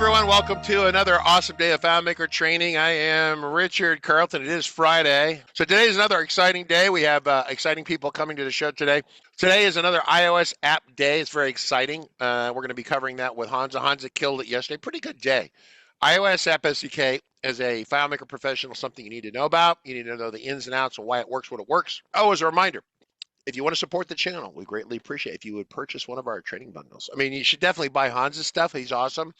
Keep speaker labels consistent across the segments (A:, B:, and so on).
A: everyone. Welcome to another awesome day of FileMaker training. I am Richard Carlton. It is Friday. So today is another exciting day. We have exciting people coming to the show today. Today is another iOS app day. It's very exciting. We're going to be covering that with Honza. Honza killed it yesterday. Pretty good day. iOS App SDK is a FileMaker professional, something you need to know about. You need to know the ins and outs and why it works, what it works. Oh, as a reminder, if you want to support the channel, we greatly appreciate if you would purchase one of our training bundles. I mean, you should definitely buy Honza's stuff. He's awesome.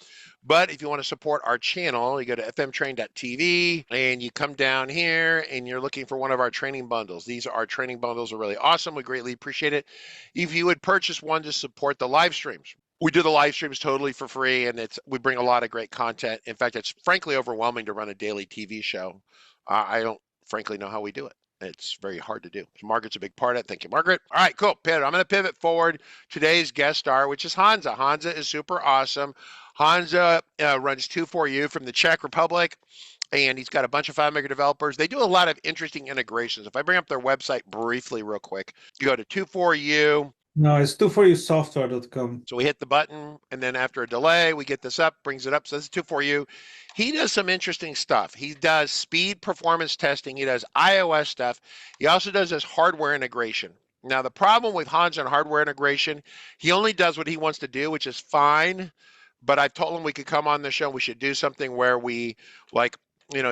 A: But if you want to support our channel, you go to fmtrain.tv and you come down here and you're looking for one of our training bundles. These are our training bundles are really awesome. We greatly appreciate it. If you would purchase one to support the live streams. We do the live streams totally for free, and we bring a lot of great content. In fact, it's frankly overwhelming to run a daily TV show. I don't frankly know how we do it. It's very hard to do. Margaret's a big part of it. Thank you, Margaret. All right, cool. Pivot. I'm going to pivot forward. Today's guest star, which is Honza. Honza is super awesome. Honza runs 2-4U from the Czech Republic, and he's got a bunch of FileMaker developers. They do a lot of interesting integrations. If I bring up their website briefly real quick, you go to 2-4U.
B: No, it's 24usoftware.com.
A: So we hit the button, and then after a delay, we get this up, brings it up. So this is 2-4U. He does some interesting stuff. He does speed performance testing. He does iOS stuff. He also does this hardware integration. Now, the problem with Honza and hardware integration, he only does what he wants to do, which is fine. But I've told him we could come on the show. We should do something where we, like,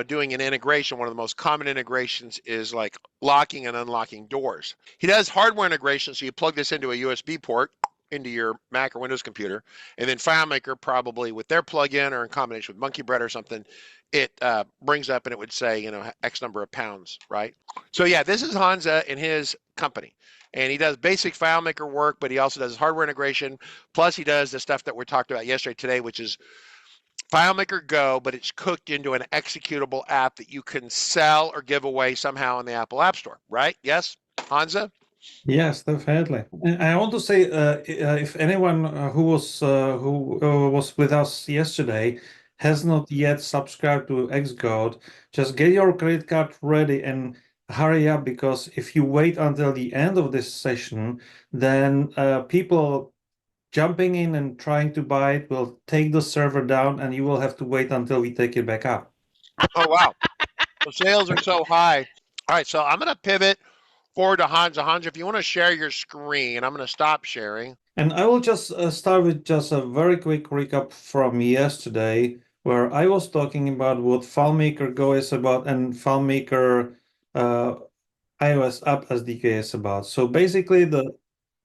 A: doing an integration. One of the most common integrations is like locking and unlocking doors. He does hardware integration. So you plug this into a USB port into your Mac or Windows computer, and then FileMaker, probably with their plugin or in combination with Monkey Bread or something, it brings up and it would say, X number of pounds, right? So yeah, this is Honza and his company. And he does basic FileMaker work, but he also does hardware integration. Plus he does the stuff that we talked about yesterday today, which is FileMaker Go, but it's cooked into an executable app that you can sell or give away somehow in the Apple App Store, right? Yes, Honza?
B: Yes, definitely. And I want to say, if anyone who was with us yesterday has not yet subscribed to Xcode, just get your credit card ready and hurry up, because if you wait until the end of this session, then people jumping in and trying to buy it will take the server down, and you will have to wait until we take it back up.
A: Oh, wow. The sales are so high. All right, so I'm going to pivot forward to Honza. Honza, if you want to share your screen, I'm going to stop sharing.
B: And I will just start with just a very quick recap from yesterday, where I was talking about what FileMaker Go is about and FileMaker iOS App SDK is about. So basically the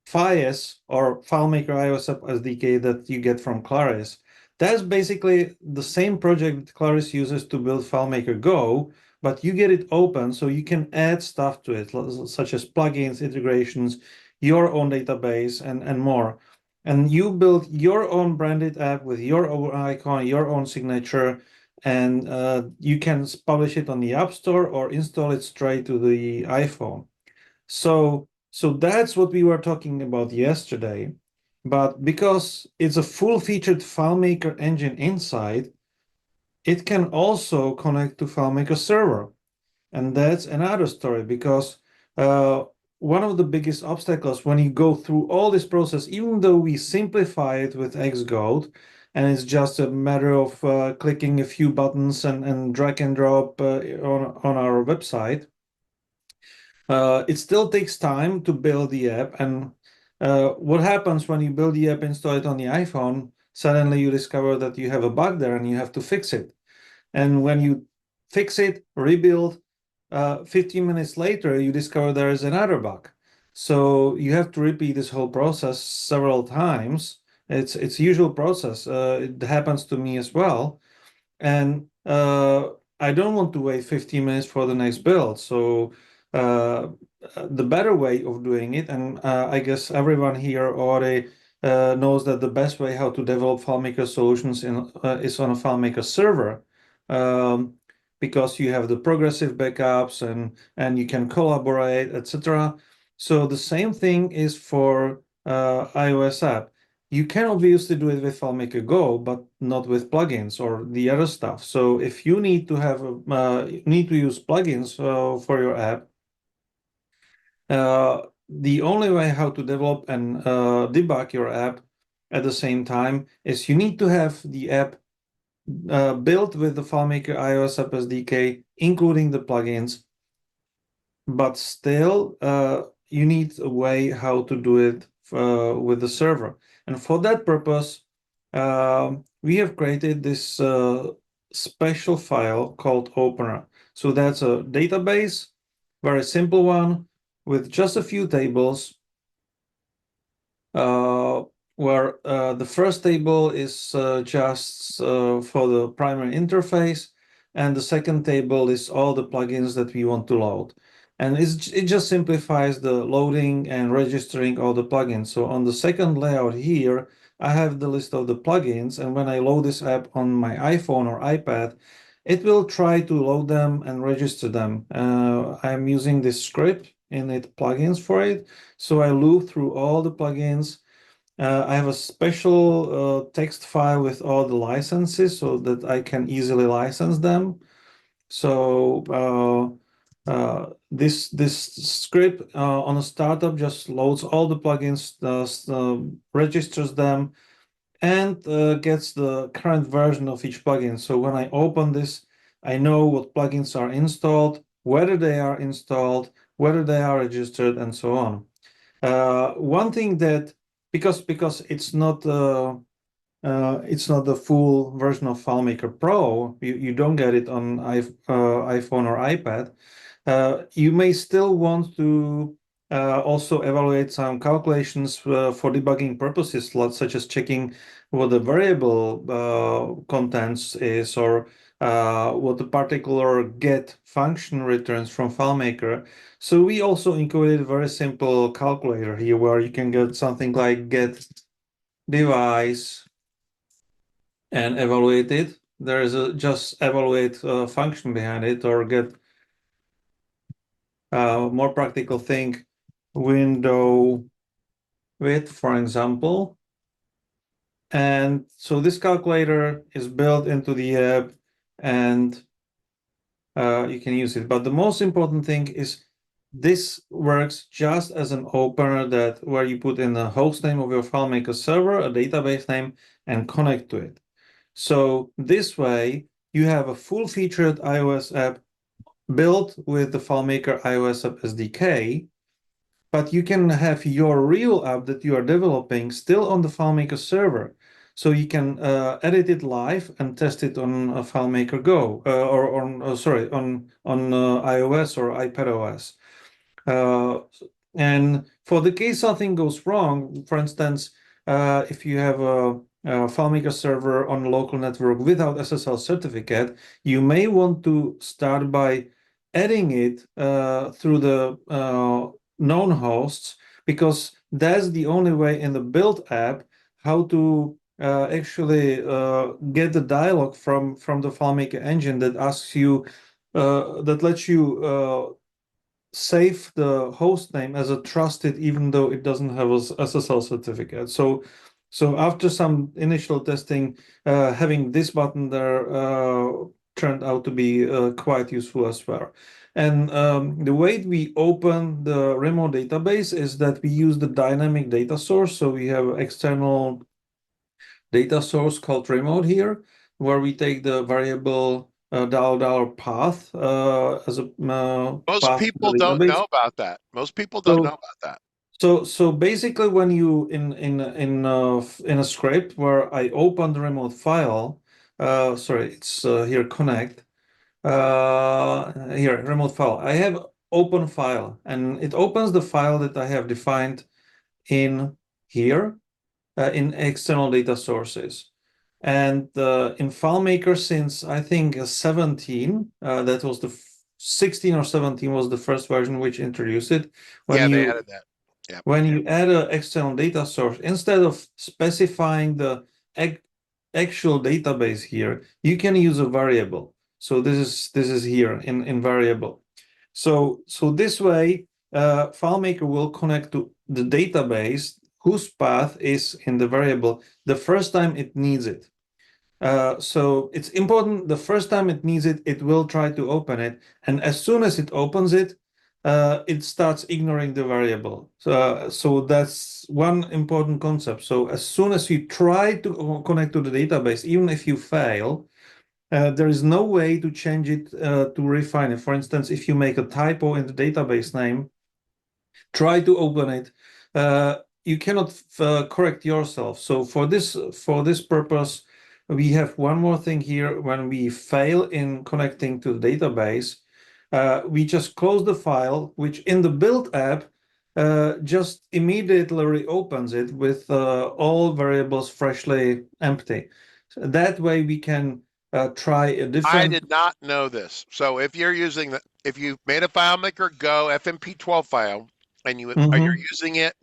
B: FiS, or FileMaker iOS App SDK, that you get from Claris, that's basically the same project that Claris uses to build FileMaker Go, but you get it open so you can add stuff to it, such as plugins, integrations, your own database, and more. And you build your own branded app with your own icon, your own signature, and you can publish it on the App Store or install it straight to the iPhone. So that's what we were talking about yesterday. But because it's a full-featured FileMaker engine inside, it can also connect to FileMaker Server. And that's another story, because one of the biggest obstacles when you go through all this process, even though we simplify it with Xcode, and it's just a matter of clicking a few buttons and drag and drop on our website, it still takes time to build the app. And what happens when you build the app, install it on the iPhone, suddenly you discover that you have a bug there and you have to fix it. And when you fix it, rebuild, 15 minutes later, you discover there is another bug. So you have to repeat this whole process several times. It's a usual process. It happens to me as well. And I don't want to wait 15 minutes for the next build. So the better way of doing it, and I guess everyone here already knows that the best way how to develop FileMaker solutions is on a FileMaker server, because you have the progressive backups and you can collaborate, etc. So the same thing is for iOS app. You can obviously do it with FileMaker Go, but not with plugins or the other stuff. So if you need to have need to use plugins for your app, the only way how to develop and debug your app at the same time is you need to have the app built with the FileMaker iOS App SDK, including the plugins, but still you need a way how to do it with the server. And for that purpose, we have created this special file called opener. So that's a database, very simple one, with just a few tables, where the first table is just for the primary interface, and the second table is all the plugins that we want to load. And it just simplifies the loading and registering all the plugins. So on the second layout here, I have the list of the plugins, and when I load this app on my iPhone or iPad, it will try to load them and register them. I'm using this script init plugins for it. So I loop through all the plugins. I have a special text file with all the licenses so that I can easily license them. So this script on a startup just loads all the plugins, registers them, and gets the current version of each plugin. So when I open this, I know what plugins are installed, whether they are installed, whether they are registered, and so on. One thing that because it's not the full version of FileMaker Pro, you don't get it on iPhone or iPad. You may still want to also evaluate some calculations for debugging purposes, such as checking what the variable contents is, or what the particular get function returns from FileMaker. So we also included a very simple calculator here where you can get something like get device and evaluate it. There is a just evaluate function behind it, or get more practical thing, window width, for example. And so this calculator is built into the app, and you can use it. But the most important thing is this works just as an opener, that where you put in the host name of your FileMaker server, a database name, and connect to it. So this way, you have a full-featured iOS app built with the FileMaker iOS App SDK, but you can have your real app that you are developing still on the FileMaker server. So you can edit it live and test it on a FileMaker Go, or on iOS or iPadOS. And for the case something goes wrong, for instance, if you have a FileMaker server on a local network without SSL certificate, you may want to start by adding it through the known hosts, because that's the only way in the build app how to actually get the dialog from the FileMaker engine that asks you, that lets you save the host name as a trusted, even though it doesn't have a SSL certificate. So after some initial testing, having this button there turned out to be quite useful as well. And the way we open the remote database is that we use the dynamic data source. So we have external data source called remote here, where we take the variable $path as a
A: Most
B: path to
A: people
B: the
A: don't
B: database.
A: know about that. Most people don't know about that.
B: So basically, when you in a script where I open the remote file, sorry, it's here connect. Here remote file. I have open file, and it opens the file that I have defined in here in external data sources. And in FileMaker, since I think 17, that was the 16 or 17 was the first version which introduced it.
A: They added that. Yeah.
B: When you add an external data source, instead of specifying the actual database here, you can use a variable. So this is here in variable. So this way, FileMaker will connect to the database whose path is in the variable the first time it needs it. So it's important, the first time it needs it, it will try to open it. And as soon as it opens it, it starts ignoring the variable. So that's one important concept. So as soon as you try to connect to the database, even if you fail, There is no way to change it to refine it. For instance, if you make a typo in the database name, try to open it. You cannot correct yourself. So for this purpose, we have one more thing here. When we fail in connecting to the database, we just close the file, which in the build app just immediately reopens it with all variables freshly empty. So that way we can try a
A: I
B: different.
A: did not know this. So if you made a FileMaker Go FMP12 file and you're
B: Mhm.
A: using it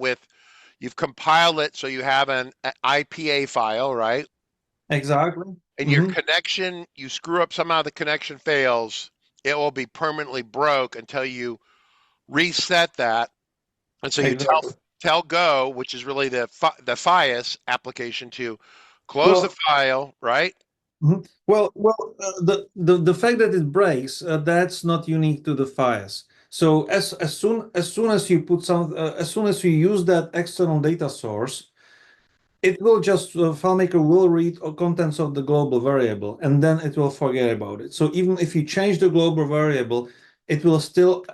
A: you've compiled it so you have an IPA file, right?
B: Exactly.
A: And your
B: Mhm.
A: connection, you screw up somehow the connection fails, it will be permanently broke until you reset that. And so you
B: Exactly.
A: tell Go, which is really the FIOS application, to close the
B: Well,
A: file, right?
B: the fact that it breaks, that's not unique to the FIOS. So as soon as you put as soon as you use that external data source, it will just FileMaker will read contents of the global variable, and then it will forget about it. So even if you change the global variable, it will still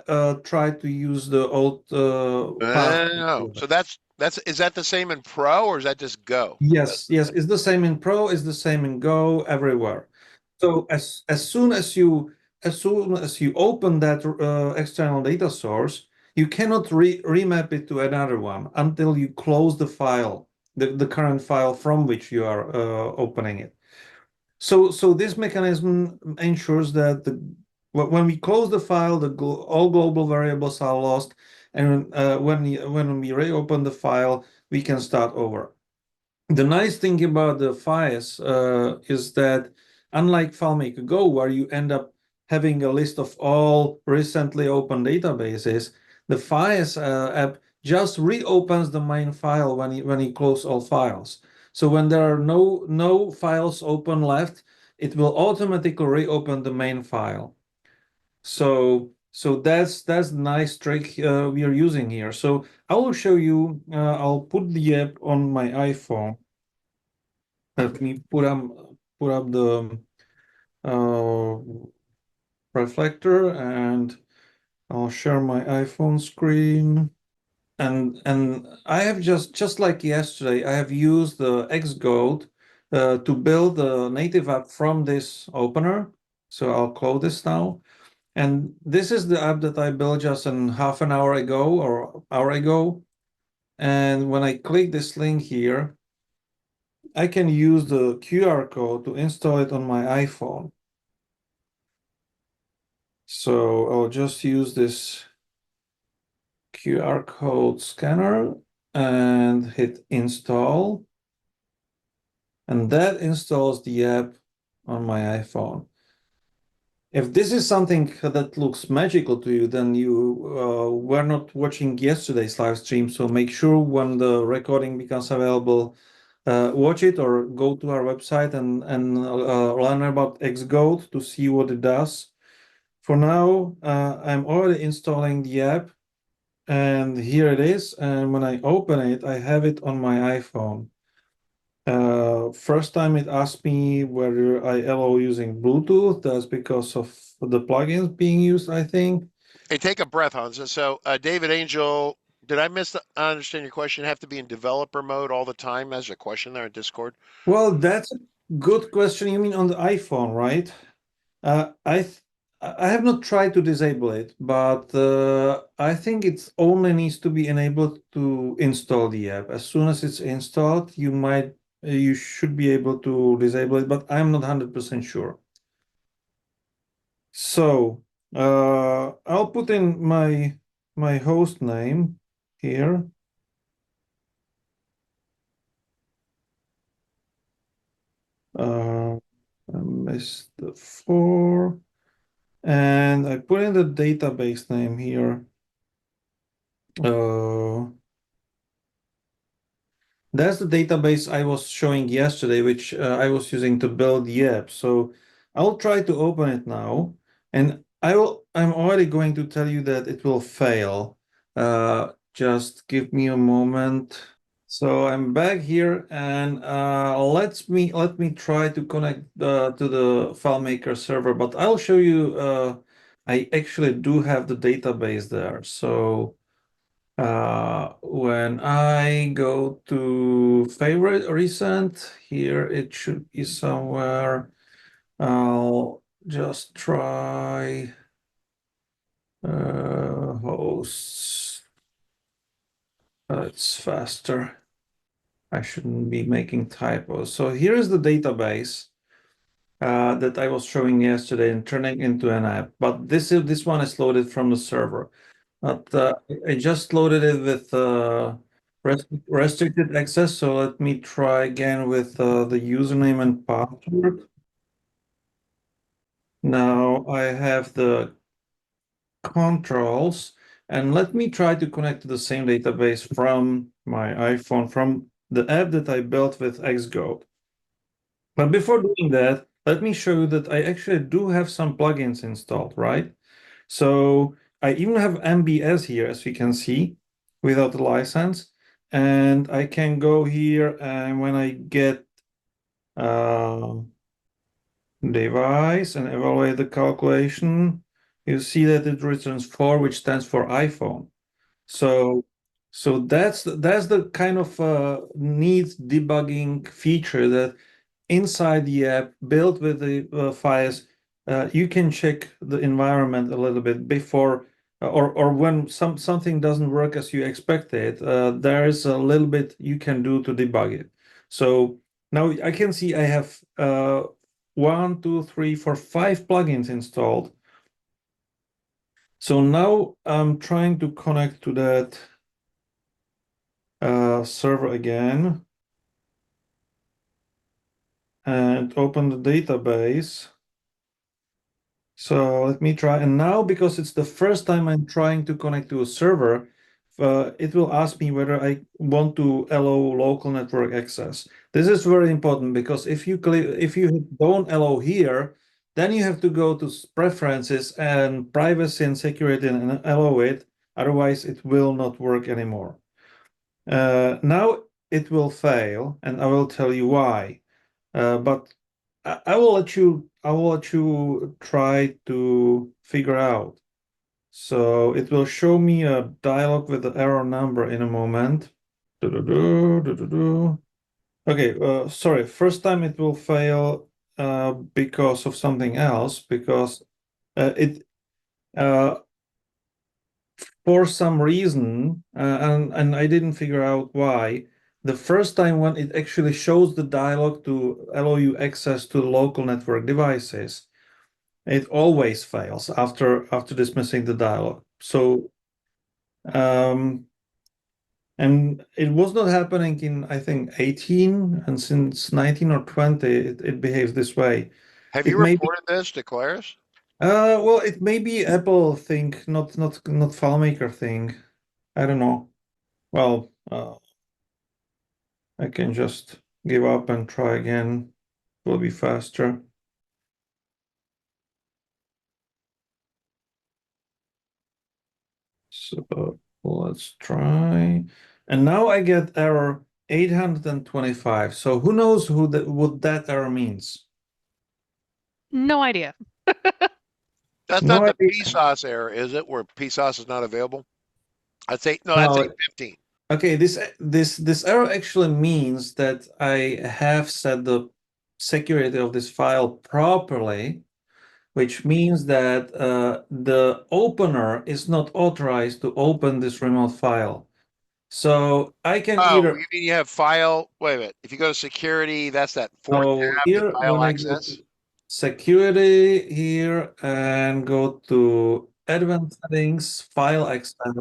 B: try to use the old path.
A: Oh, so that's is that the same in Pro or is that just Go?
B: Yes, it's the same in Pro, it's the same in Go, everywhere. So as soon as you open that external data source, you cannot remap it to another one until you close the file, the current file from which you are opening it. So this mechanism ensures that when we close the file, all global variables are lost, and when we reopen the file, we can start over. The nice thing about the FIOS is that unlike FileMaker Go, where you end up having a list of all recently opened databases, the FIOS app just reopens the main file when you close all files. So when there are no files open left, it will automatically reopen the main file. So that's the nice trick we are using here. So I will show you. I'll put the app on my iPhone. Let me put up the uh, reflector, and I'll share my iPhone screen. And I have just like yesterday, I have used the Xcode to build a native app from this opener. So I'll close this now. And this is the app that I built just an half an hour ago or hour ago. And when I click this link here, I can use the QR code to install it on my iPhone. So I'll just use this QR code scanner and hit install. And that installs the app on my iPhone. If this is something that looks magical to you, then you were not watching yesterday's live stream. So make sure when the recording becomes available, watch it or go to our website and learn about Xcode to see what it does. For now, I'm already installing the app, and here it is. And when I open it, I have it on my iPhone. First time it asked me whether I allow using Bluetooth. That's because of the plugins being used, I think.
A: Hey, take a breath, Honza. So, David Angel, did I understand your question? Have to be in developer mode all the time? That's a question there in Discord.
B: Well, that's a good question. You mean on the iPhone, right? Uh, I th I have not tried to disable it, but I think it only needs to be enabled to install the app. As soon as it's installed, you should be able to disable it, but I'm not 100% sure. So I'll put in my host name here. I missed the 4. And I put in the database name here. That's the database I was showing yesterday, which I was using to build the app. So I'll try to open it now, and I'm already going to tell you that it will fail. Just give me a moment. So I'm back here, and let me try to connect to the FileMaker server. But I'll show you. I actually do have the database there. So when I go to favorite recent, here it should be somewhere. I'll just try hosts. It's faster. I shouldn't be making typos. So here is the database that I was showing yesterday and turning into an app. But this one is loaded from the server. But I just loaded it with restricted access. So let me try again with the username and password. Now I have the controls, and let me try to connect to the same database from my iPhone, from the app that I built with Xgo. But before doing that, let me show you that I actually do have some plugins installed, right? So I even have MBS here, as we can see, without the license. And I can go here, and when I get device and evaluate the calculation, you see that it returns 4, which stands for iPhone. So that's the kind of neat debugging feature that inside the app built with the files, you can check the environment a little bit before or when something doesn't work as you expected. There is a little bit you can do to debug it. So now I can see I have 1, 2, 3, 4, 5 plugins installed. So now I'm trying to connect to that server again and open the database. So let me try. And now, because it's the first time I'm trying to connect to a server, it will ask me whether I want to allow local network access. This is very important because if you don't allow here, then you have to go to preferences and privacy and security and allow it. Otherwise, it will not work anymore. Now it will fail, and I will tell you why. But I will let you try to figure out. So it will show me a dialog with the error number in a moment. Okay, sorry. First time it will fail because of something else, because it for some reason, and I didn't figure out why. The first time when it actually shows the dialog to allow you access to local network devices, it always fails after dismissing the dialog. So, and it was not happening in, I think, 18, and since 19 or 20, it behaves this way.
A: Have
B: It
A: you
B: may be,
A: reported this to Claris?
B: well, it may be Apple thing, not FileMaker thing. I don't know. Well, I can just give up and try again. It will be faster. So let's try. And now I get error 825. So who knows what that error means?
C: No idea.
A: That's
B: No
A: not the
B: idea.
A: PSOS error, is it? Where PSOS is not available? I'd say no. That's
B: No.
A: 815.
B: Okay, this error actually means that I have set the security of this file properly, which means that the opener is not authorized to open this remote file. So I can
A: Oh,
B: either
A: you mean you have file? Wait a minute. If you go to security, that's that fourth
B: so
A: tab, the
B: here
A: file
B: when I go
A: access.
B: to security here and go to advanced settings, file access,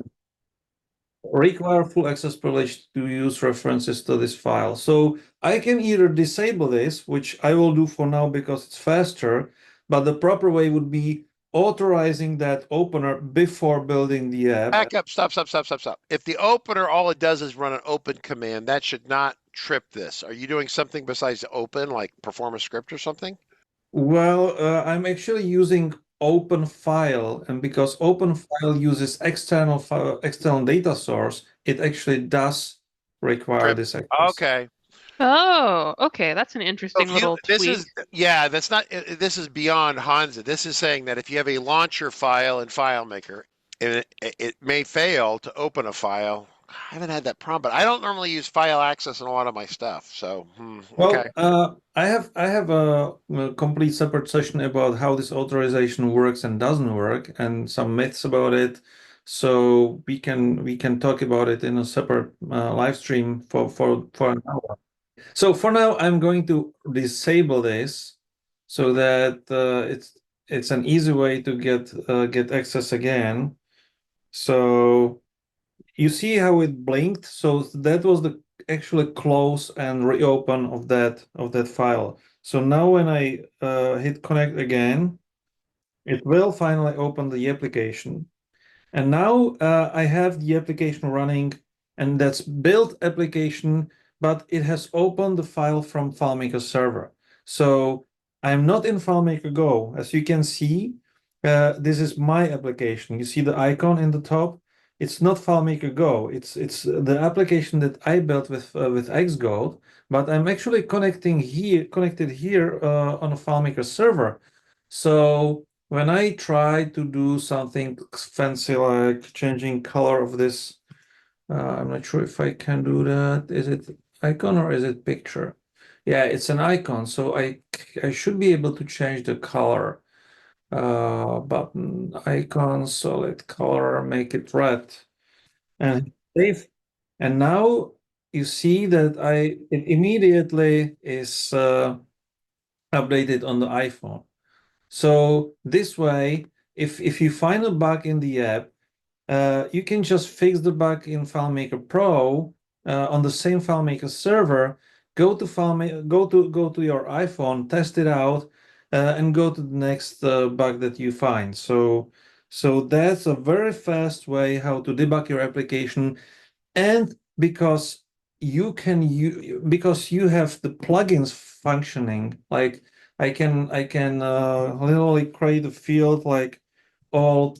B: require full access privilege to use references to this file. So I can either disable this, which I will do for now because it's faster, but the proper way would be authorizing that opener before building the app.
A: Back up. Stop. Stop. Stop. Stop. Stop. If the opener, all it does is run an open command, that should not trip this. Are you doing something besides open, like perform a script or something?
B: Well, I'm actually using open file, and because open file uses external data source, it actually does require this access.
A: Okay.
C: Oh, okay. That's an
A: So
C: interesting
A: if you,
C: little
A: this
C: tweak.
A: is, yeah, that's not, this is beyond Honza. This is saying that if you have a launcher file in FileMaker, and it may fail to open a file. I haven't had that problem, but I don't normally use file access in a lot of my stuff. So, okay.
B: Well, I have a complete separate session about how this authorization works and doesn't work, and some myths about it. So we can talk about it in a separate live stream for an hour. So for now, I'm going to disable this so that it's an easy way to get access again. So you see how it blinked? So that was the actually close and reopen of that file. So now when I hit connect again, it will finally open the application. And now I have the application running, and that's built application, but it has opened the file from FileMaker Server. So I'm not in FileMaker Go. As you can see, this is my application. You see the icon in the top? It's not FileMaker Go. It's the application that I built with Xcode, but I'm actually connected here on a FileMaker Server. So when I try to do something fancy like changing color of this, I'm not sure if I can do that. Is it icon or is it picture? Yeah, it's an icon, so I should be able to change the color. Button, icon, solid color, make it red, and save. And now you see that it immediately is updated on the iPhone. So this way, if you find a bug in the app, you can just fix the bug in FileMaker Pro on the same FileMaker server. Go to your iPhone, test it out, and go to the next bug that you find. So that's a very fast way how to debug your application, and because because you have the plugins functioning, like I can literally create a field like all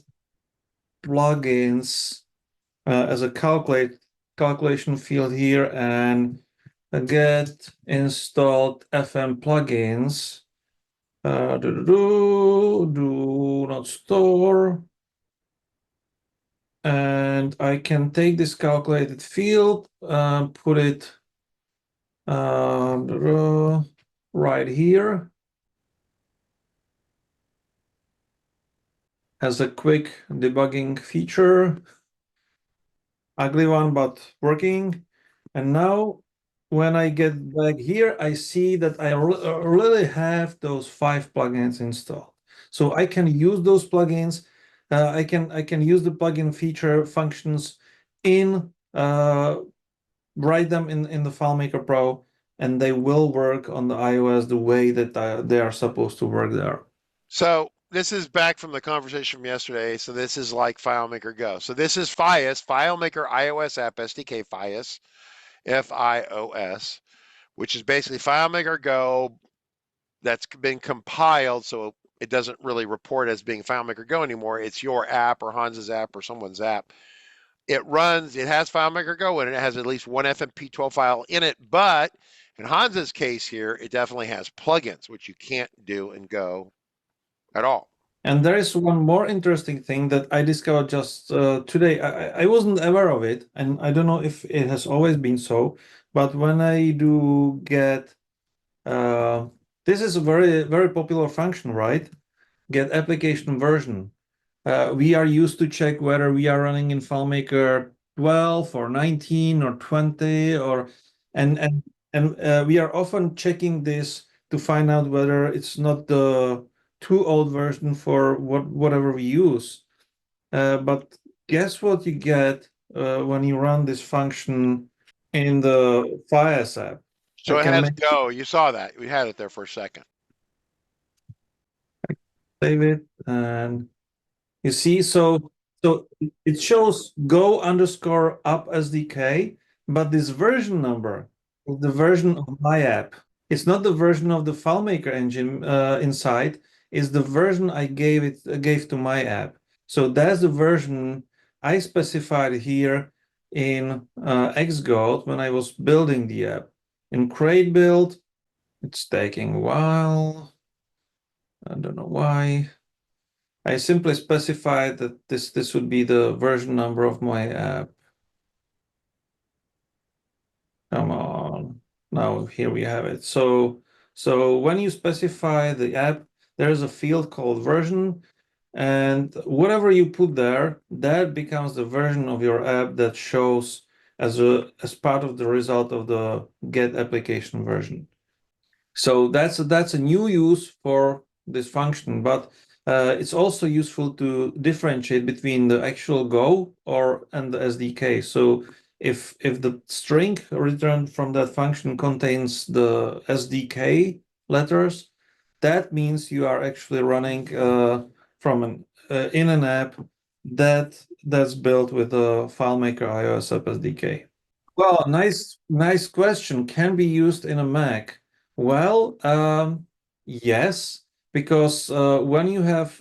B: plugins as a calculation field here, and get installed FM plugins. Do not store. And I can take this calculated field, put it right here as a quick debugging feature. Ugly one, but working. And now when I get back here, I see that I really have those 5 plugins installed. So I can use those plugins. I can use the plugin feature functions in write them in the FileMaker Pro, and they will work on the iOS the way that they are supposed to work there.
A: So this is back from the conversation from yesterday. So this is like FileMaker Go. So this is FiOS, FileMaker iOS App SDK FiOS, FiOS, which is basically FileMaker Go that's been compiled, so it doesn't really report as being FileMaker Go anymore. It's your app or Honza's app or someone's app. It has FileMaker Go and it has at least one FMP12 file in it, but in Honza's case here, it definitely has plugins, which you can't do in Go at all.
B: And there is one more interesting thing that I discovered just today. I wasn't aware of it, and I don't know if it has always been so, but when I do get, this is a very, very popular function, right? Get application version. We are used to check whether we are running in FileMaker 12 or 19 or 20, and we are often checking this to find out whether it's not the too old version for whatever we use. But guess what you get when you run this function in the FiOS app?
A: So it has Go. You saw that. We had it there for a second.
B: Save it, and you see, so it shows Go _ App SDK, but this version number is the version of my app. It's not the version of the FileMaker engine inside. Is the version I gave to my app. So that's the version I specified here in Xcode when I was building the app. In create build, it's taking a while. I don't know why. I simply specified that this would be the version number of my app. Come on. Now here we have it. So when you specify the app, there's a field called version, and whatever you put there, that becomes the version of your app that shows as part of the result of the get application version. So that's a new use for this function, but it's also useful to differentiate between the actual Go and the SDK. So if the string returned from that function contains the SDK letters, that means you are actually running in an app that's built with the FileMaker iOS App SDK. Well, nice question. Can be used in a Mac. Well, yes, because when you use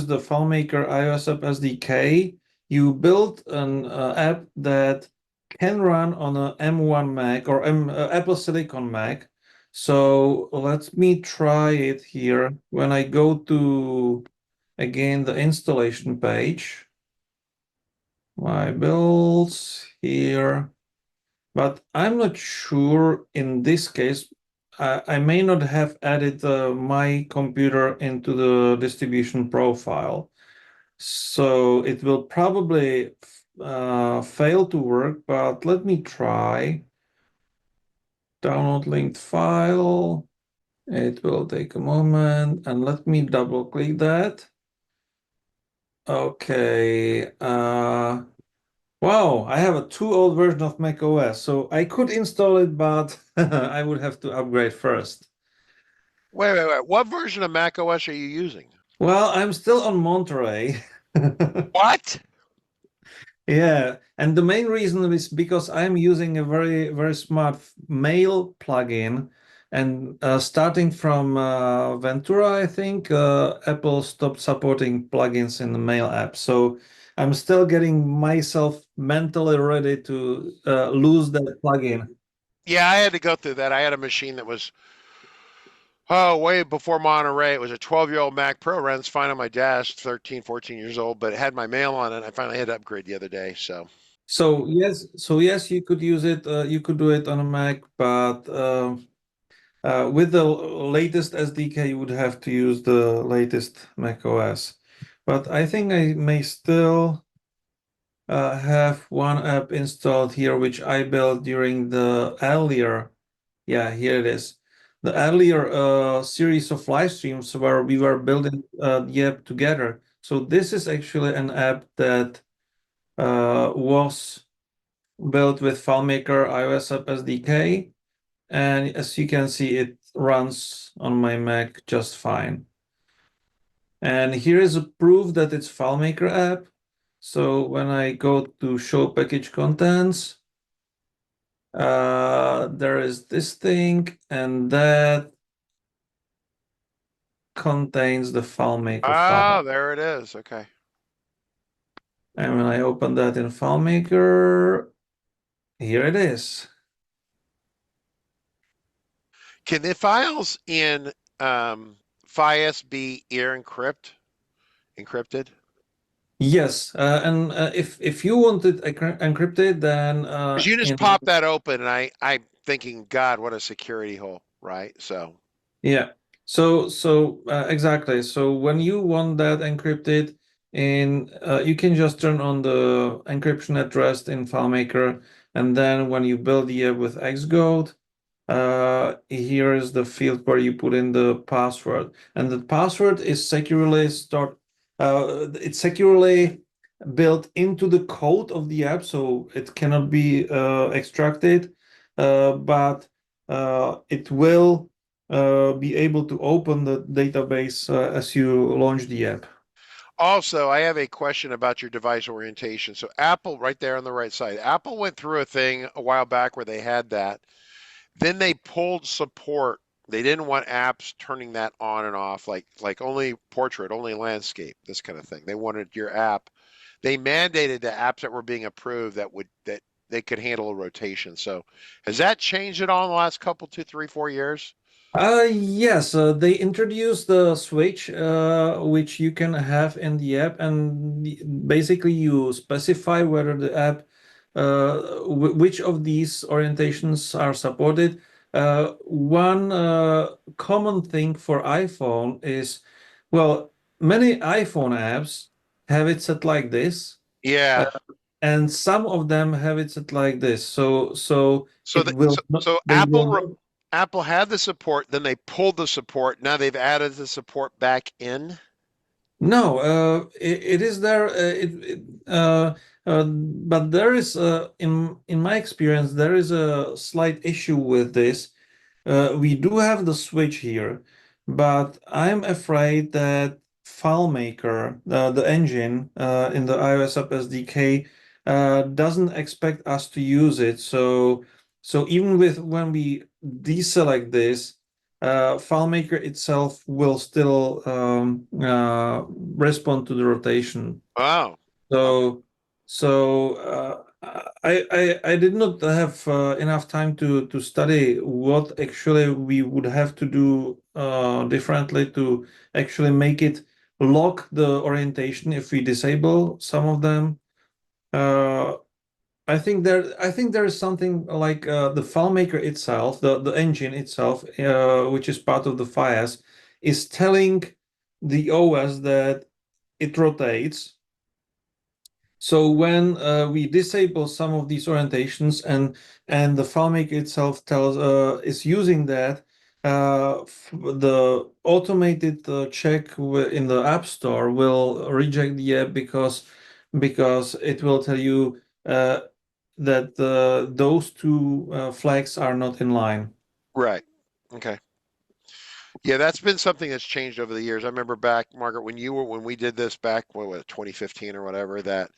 B: the FileMaker iOS App SDK, you build an app that can run on a M1 Mac or Apple Silicon Mac. So let me try it here. When I go to again the installation page, my builds here. But I'm not sure in this case. I may not have added my computer into the distribution profile. So it will probably fail to work, but let me try. Download linked file. It will take a moment, and let me double click that. Okay. Wow, I have a too old version of macOS, so I could install it, but I would have to upgrade first.
A: Wait. What version of macOS are you using?
B: Well, I'm still on Monterey.
A: What?
B: Yeah, and the main reason is because I'm using a very smart mail plugin, and starting from Ventura, I think Apple stopped supporting plugins in the mail app. So I'm still getting myself mentally ready to lose that plugin.
A: Yeah, I had to go through that. I had a machine that was way before Monterey. It was a 12-year-old Mac Pro, runs fine on my desk, 13, 14 years old, but it had my mail on it. I finally had to upgrade the other day.
B: So yes, you could use it. You could do it on a Mac, but with the latest SDK, you would have to use the latest Mac OS. But I think I may still have one app installed here, which I built during the earlier. Yeah, here it is. The earlier series of live streams where we were building the app together. So this is actually an app that was built with FileMaker iOS App SDK. And as you can see, it runs on my Mac just fine. And here is a proof that it's FileMaker app. So when I go to show package contents, there is this thing, and that contains the FileMaker file.
A: There it is. Okay.
B: And when I open that in FileMaker, here it is.
A: Can the files in FIS be encrypted?
B: Yes, and if you want it encrypted, then
A: Because you just pop that open, and I'm thinking, God, what a security hole, right?
B: yeah. So exactly. So when you want that encrypted you can just turn on the encryption at rest in FileMaker, and then when you build the app with Xcode, here is the field where you put in the password, and the password is securely stored. It's securely built into the code of the app, so it cannot be extracted, but it will be able to open the database as you launch the app.
A: Also, I have a question about your device orientation. So Apple, right there on the right side, Apple went through a thing a while back where they had that. Then they pulled support They didn't want apps turning that on and off, like only portrait, only landscape, this kind of thing. They wanted your app. They mandated the apps that were being approved that they could handle a rotation. So has that changed at all in the last couple, 2, 3, 4 years?
B: Yes, they introduced the switch, which you can have in the app, and basically you specify whether the app, which of these orientations are supported. One common thing for iPhone is, well, many iPhone apps have it set like this,
A: Yeah.
B: and some of them have it set like this. So
A: So
B: it will not,
A: so
B: they will not.
A: Apple had the support, then they pulled the support. Now they've added the support back in.
B: No, it is there. But there is, in my experience, there is a slight issue with this. We do have the switch here, but I'm afraid that FileMaker, the engine in the iOS App SDK, doesn't expect us to use it. So even when we deselect this, FileMaker itself will still respond to the rotation.
A: Oh,
B: So I did not have enough time to study what actually we would have to do differently to actually make it lock the orientation if we disable some of them. I think there is something like the FileMaker itself, the engine itself, which is part of the FiOS, is telling the OS that it rotates. So when we disable some of these orientations and the FileMaker itself is using that, the automated check in the App Store will reject the app because it will tell you that those two flags are not in line.
A: right. Okay. Yeah, that's been something that's changed over the years. I remember back, Margaret, when we did this back, what was it, 2015 or whatever, that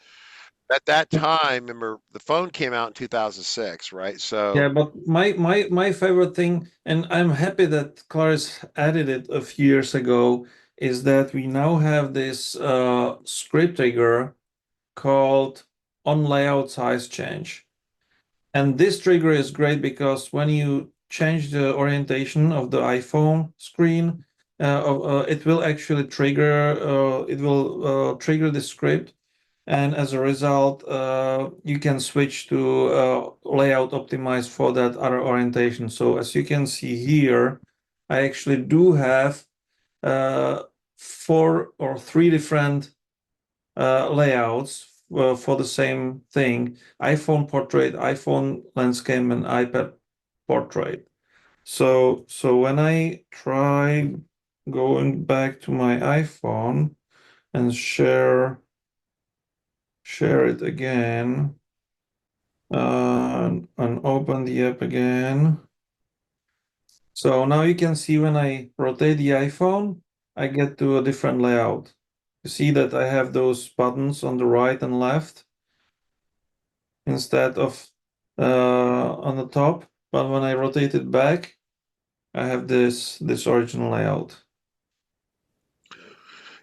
A: at that time, remember the phone came out in 2006, right? So
B: Yeah, but my favorite thing, and I'm happy that Claris added it a few years ago, is that we now have this script trigger called on layout size change. And this trigger is great because when you change the orientation of the iPhone screen, it will actually trigger the script, and as a result, you can switch to layout optimized for that other orientation. So as you can see here, I actually do have 4 or 3 different layouts for the same thing: iPhone portrait, iPhone landscape, and iPad portrait. So when I try going back to my iPhone and share it again, and open the app again. So now you can see when I rotate the iPhone, I get to a different layout. You see that I have those buttons on the right and left instead of on the top. But when I rotate it back, I have this original layout.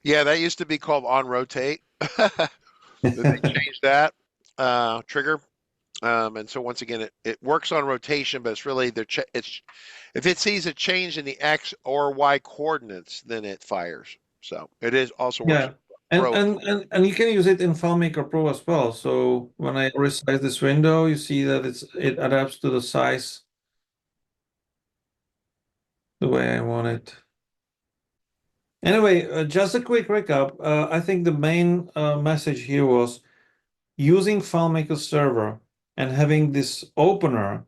A: yeah, that used to be called on rotate. They changed that trigger. And so once again, it works on rotation, but it's really it's if it sees a change in the X or Y coordinates, then it fires. So it is also works.
B: Yeah. And you can use it in FileMaker Pro as well. So when I resize this window, you see that it adapts to the size the way I want it. Anyway, just a quick recap. I think the main message here was using FileMaker Server and having this opener,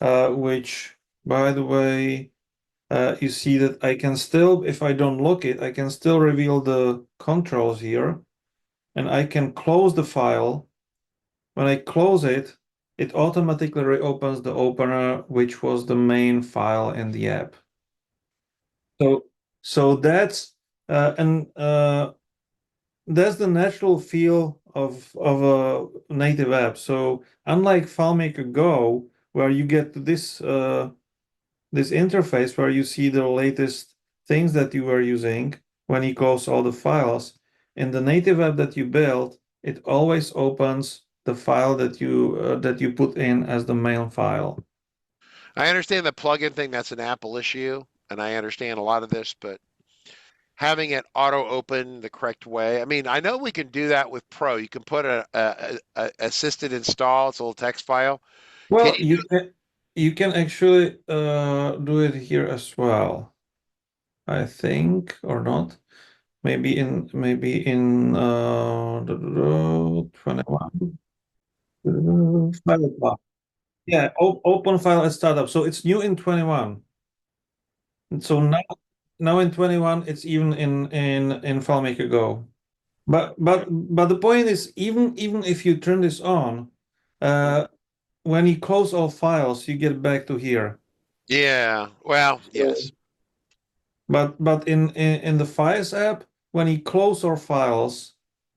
B: which, by the way, you see that I can still, if I don't lock it, I can still reveal the controls here, and I can close the file. When I close it, it automatically reopens the opener, which was the main file in the app. So that's that's the natural feel of a native app. So unlike FileMaker Go, where you get this this interface where you see the latest things that you were using when you close all the files. In the native app that you build, it always opens the file that you put in as the main file.
A: I understand the plugin thing, that's an Apple issue, and I understand a lot of this, but having it auto open the correct way. I mean, I know we can do that with Pro. You can put a assisted install, it's a little text file. Can
B: Well,
A: you
B: you can actually do it here as well, I think, or not. Maybe in 21 file. Yeah, open file as startup. So it's new in 21. And so now in 21 it's even in FileMaker Go. But the point is, even if you turn this on, when you close all files, you get back to here.
A: Yeah, well, yes.
B: But in the Files app, when you close our files,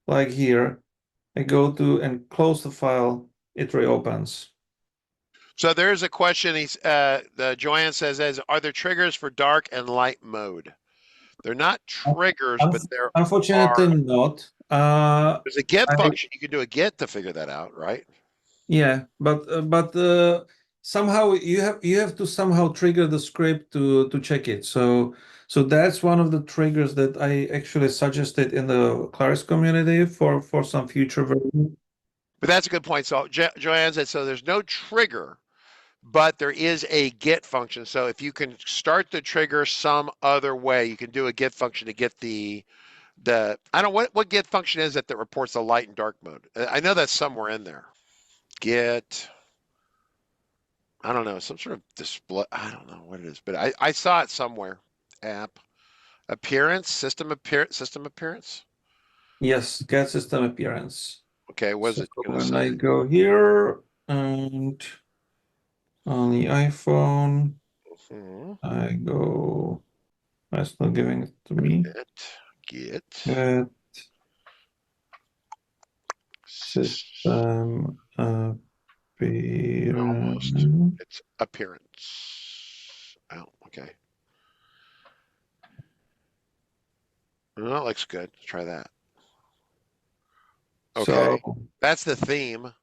B: like here, I go to and close the file, it reopens.
A: So there's a question. Joanne says, "Are there triggers for dark and light mode?" They're not triggers, but there
B: Unfortunately
A: are.
B: not.
A: There's a get function. You can do a get to figure that out, right?
B: Yeah, but somehow you have to somehow trigger the script to check it. So that's one of the triggers that I actually suggested in the Claris community for some future version.
A: But that's a good point. So Joanne said, so there's no trigger, but there is a get function. So if you can start the trigger some other way, you can do a get function to get the I don't know what get function is that reports the light and dark mode. I know that's somewhere in there. Get, I don't know, some sort of display. I don't know what it is, but I saw it somewhere. App appearance, system appearance.
B: Yes, get system appearance.
A: Okay, was
B: So
A: it gonna
B: when
A: say?
B: I go here and on the iPhone,
A: Mhm.
B: I go. That's not giving it to me.
A: Get
B: System
A: almost.
B: appearance.
A: It's appearance. Oh, okay. Well, that looks good. Let's try that. Okay,
B: So
A: that's the theme.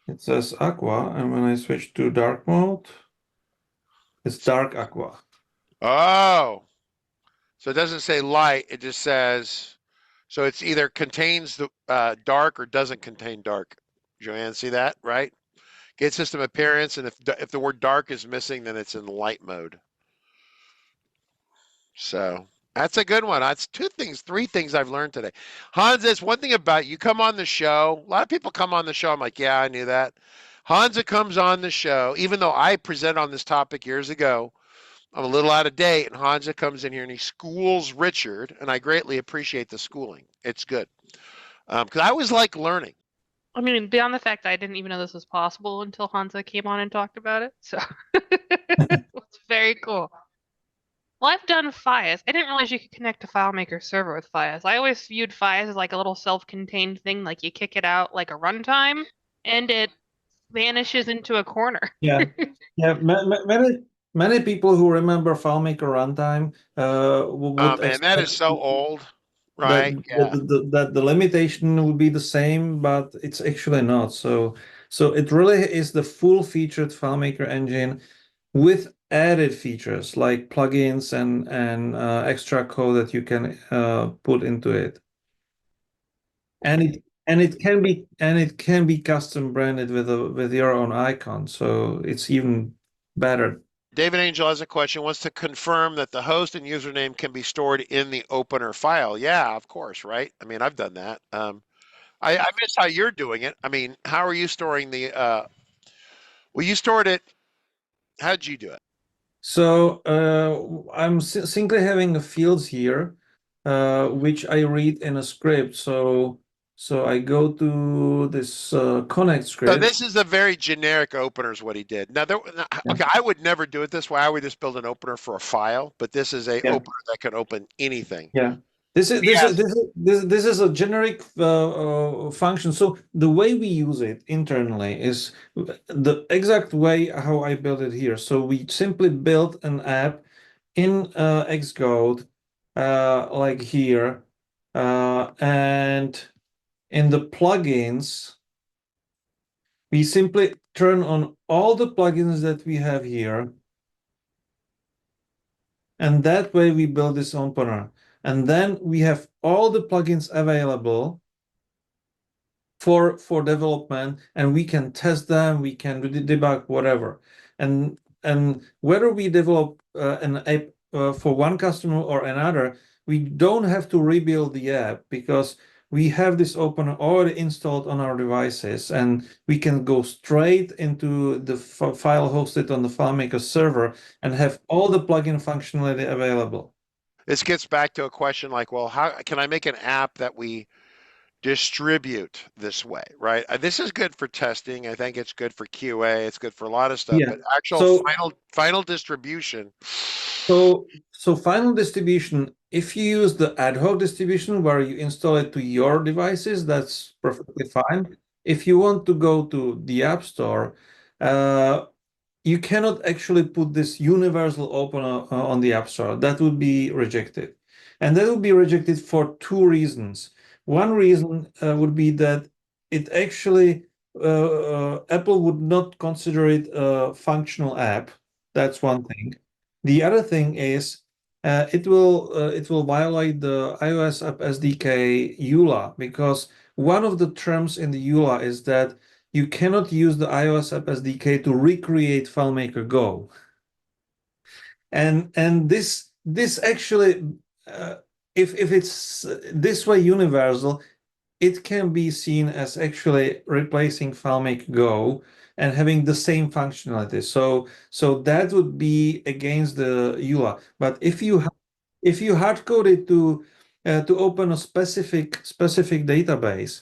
B: it says aqua, and when I switch to dark mode, it's dark aqua.
A: Oh, so it doesn't say light. It just says, so it's either contains the dark or doesn't contain dark. Joanne, see that, right? Get system appearance, and if the word dark is missing, then it's in light mode. So that's a good one. That's three things I've learned today. Honza, it's one thing about you come on the show. A lot of people come on the show. I'm like, yeah, I knew that. Honza comes on the show, even though I present on this topic years ago. I'm a little out of date, and Honza comes in here and he schools Richard, and I greatly appreciate the schooling. It's good because I always like learning.
C: I mean, beyond the fact that I didn't even know this was possible until Honza came on and talked about it, so it's very cool. Well, I've done FileMaker. I didn't realize you could connect to FileMaker Server with FileMaker. I always viewed FileMaker as like a little self-contained thing, like you kick it out like a runtime, and it vanishes into a corner.
B: Yeah, yeah. Many people who remember FileMaker runtime
A: Oh
B: would
A: man, that
B: expect
A: is so old,
B: that
A: right? Yeah.
B: that the limitation will be the same, but it's actually not. So it really is the full-featured FileMaker engine with added features like plugins and extra code that you can put into it. And it can be custom branded with your own icon, so it's even better.
A: David Angel has a question. Wants to confirm that the host and username can be stored in the opener file. Yeah, of course, right? I mean, I've done that. I miss how you're doing it. I mean, how are you storing the? Well, you stored it. How did you do it?
B: So I'm simply having a fields here, which I read in a script. So I go to this connect
A: So
B: script.
A: this is a very generic opener, is what he did. Now, okay, I would never do it this way. I would just build an opener for a file, but this is a
B: Yeah.
A: opener that can open anything.
B: Yeah. This is
A: Yes.
B: this is a generic function. So the way we use it internally is the exact way how I built it here. So we simply built an app in Xcode, like here, and in the plugins, we simply turn on all the plugins that we have here. And that way we build this opener. And then we have all the plugins available for development, and we can test them, we can debug, whatever. And whether we develop an app for one customer or another, we don't have to rebuild the app because we have this opener already installed on our devices, and we can go straight into the file hosted on the FileMaker server and have all the plugin functionality available.
A: This gets back to a question like, well, how can I make an app that we distribute this way, right? This is good for testing. I think it's good for QA. It's good for a lot of stuff,
B: Yeah.
A: but actual
B: So
A: final distribution.
B: So final distribution, if you use the ad hoc distribution where you install it to your devices, that's perfectly fine. If you want to go to the App Store, you cannot actually put this universal opener on the App Store. That would be rejected. And that would be rejected for two reasons. One reason would be that it actually, Apple would not consider it a functional app. That's one thing. The other thing is it will violate the iOS App SDK EULA, because one of the terms in the EULA is that you cannot use the iOS App SDK to recreate FileMaker Go. And this actually, if it's this way universal, it can be seen as actually replacing FileMaker Go and having the same functionality. So that would be against the EULA. But if you hard code it to open a specific database,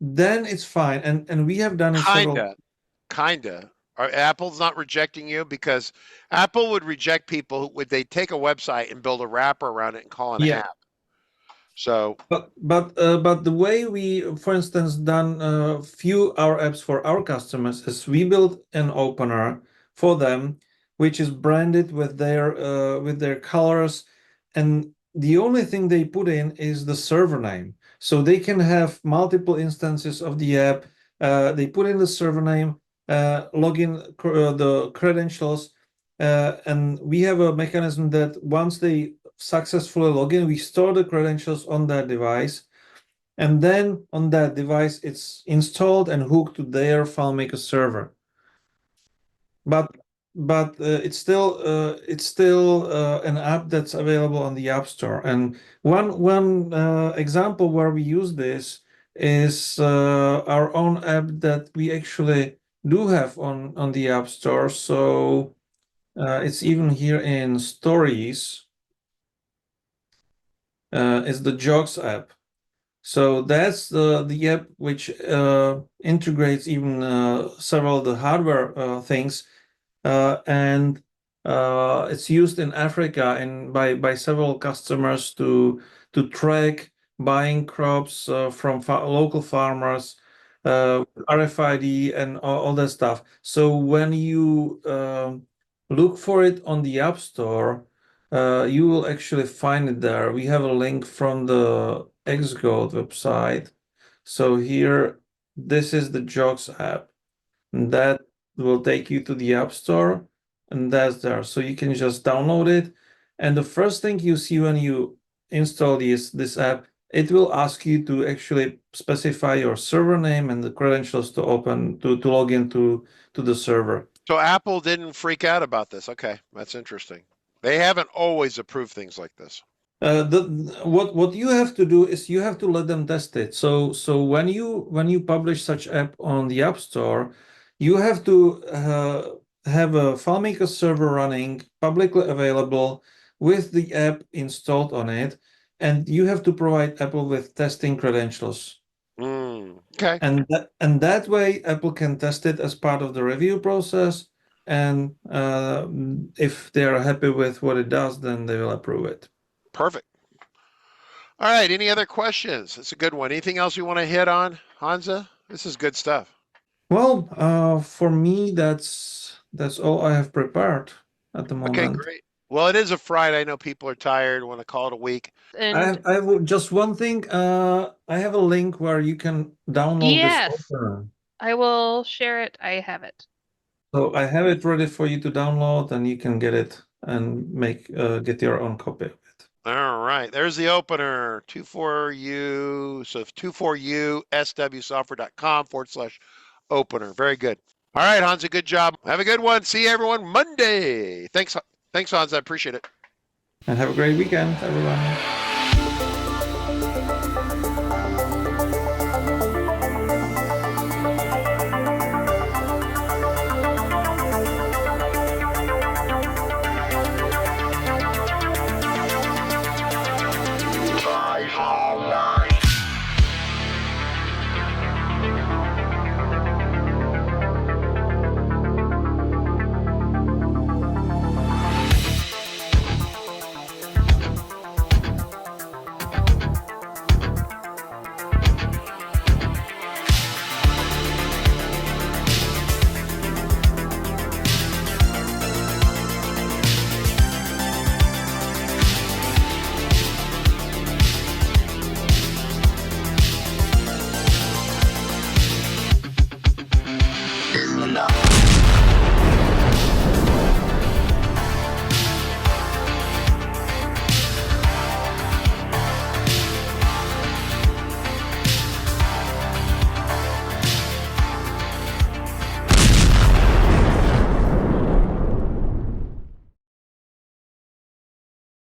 B: then it's fine. And we have done it several.
A: Kinda. Apple's not rejecting you because Apple would reject people would they take a website and build a wrapper around it and call it an app. So,
B: but the way we, for instance, done few our apps for our customers is we built an opener for them, which is branded with their colors, and the only thing they put in is the server name, so they can have multiple instances of the app. They put in the server name, log in the credentials, and we have a mechanism that once they successfully log in, we store the credentials on that device, and then on that device it's installed and hooked to their FileMaker server. But it's still an app that's available on the App Store. And one example where we use this is our own app that we actually do have on the App Store. So it's even here in Stories. Is the Jogs app. So that's the app which integrates even several of the hardware things, and it's used in Africa and by several customers to track buying crops from local farmers, RFID and all that stuff. So when you look for it on the App Store, you will actually find it there. We have a link from the Xcode website. So here, this is the Jogs app. And that will take you to the App Store, and that's there. So you can just download it. And the first thing you see when you install this app, it will ask you to actually specify your server name and the credentials to log into the server.
A: So Apple didn't freak out about this. Okay, that's interesting. They haven't always approved things like this.
B: What you have to do is you have to let them test it. So when you publish such app on the App Store, you have to have a FileMaker server running, publicly available, with the app installed on it, and you have to provide Apple with testing credentials.
A: Okay.
B: And that way Apple can test it as part of the review process, and if they are happy with what it does, then they will approve it.
A: Perfect. All right, any other questions? It's a good one. Anything else you want to hit on, Honza? This is good stuff.
B: Well, for me, that's all I have prepared at the moment.
A: Okay, great. Well, it is a Friday. I know people are tired, want to call it a week.
C: And
B: I have just one thing. I have a link where you can download
C: yes,
B: this opener.
C: I will share it. I have it.
B: So I have it ready for you to download, and you can get it and get your own copy of it.
A: All right, there's the opener, 24U, so 24uswsoftware.com/opener. Very good. All right, Honza, good job. Have a good one. See everyone Monday. Thanks, Honza. I appreciate it.
B: And have a great weekend, everyone.